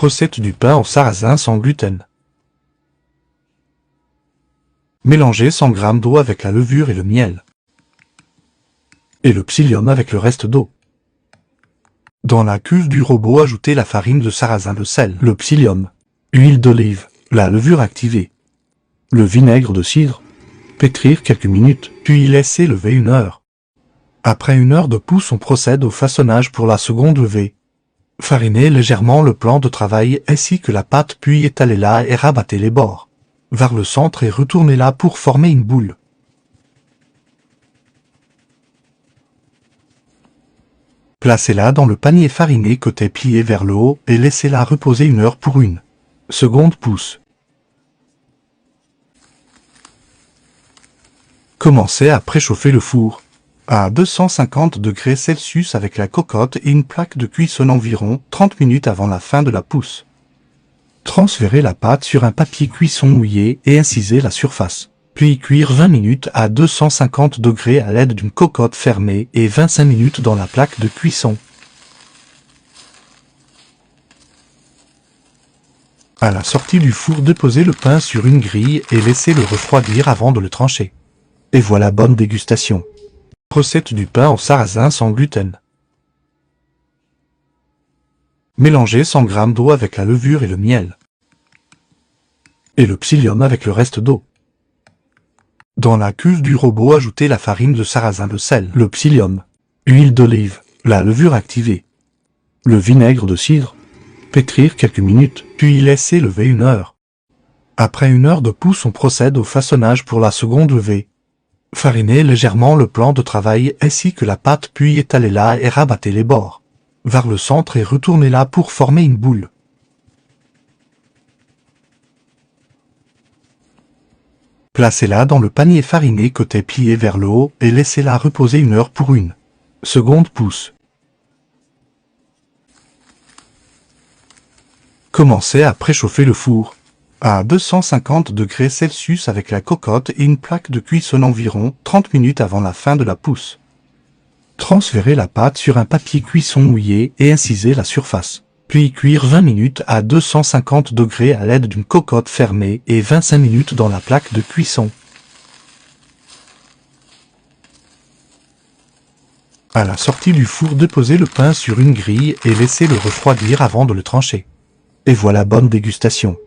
Recette du pain au sarrasin sans gluten. Mélangez 100 g d'eau avec la levure et le miel. Et le psyllium avec le reste d'eau. Dans la cuve du robot, ajoutez la farine de sarrasin, le sel, le psyllium, l'huile d'olive, la levure activée, le vinaigre de cidre, pétrir quelques minutes, puis laisser lever 1 heure. Après 1 heure de pousse, on procède au façonnage pour la seconde levée. Farinez légèrement le plan de travail ainsi que la pâte, puis étalez-la et rabattez les bords vers le centre et retournez-la pour former une boule. Placez-la dans le panier fariné côté plié vers le haut et laissez-la reposer 1 heure pour une seconde pousse. Commencez à préchauffer le four à 250 degrés Celsius avec la cocotte et une plaque de cuisson environ 30 minutes avant la fin de la pousse. Transférez la pâte sur un papier cuisson mouillé et incisez la surface. Puis cuire 20 minutes à 250 degrés à l'aide d'une cocotte fermée et 25 minutes dans la plaque de cuisson. À la sortie du four, déposez le pain sur une grille et laissez-le refroidir avant de le trancher. Et voilà, bonne dégustation. Recette du pain au sarrasin sans gluten. Mélangez 100 g d'eau avec la levure et le miel. Et le psyllium avec le reste d'eau. Dans la cuve du robot, ajoutez la farine de sarrasin, le sel, le psyllium, l'huile d'olive, la levure activée, le vinaigre de cidre, pétrir quelques minutes, puis laisser lever 1 heure. Après 1 heure de pousse, on procède au façonnage pour la seconde levée. Farinez légèrement le plan de travail ainsi que la pâte, puis étalez-la et rabattez les bords vers le centre et retournez-la pour former une boule. Placez-la dans le panier fariné côté plié vers le haut et laissez-la reposer 1 heure pour une seconde pousse. Commencez à préchauffer le four à 250 degrés Celsius avec la cocotte et une plaque de cuisson environ 30 minutes avant la fin de la pousse. Transférez la pâte sur un papier cuisson mouillé et incisez la surface. Puis cuire 20 minutes à 250 degrés à l'aide d'une cocotte fermée et 25 minutes dans la plaque de cuisson. À la sortie du four, déposez le pain sur une grille et laissez-le refroidir avant de le trancher. Et voilà, bonne dégustation.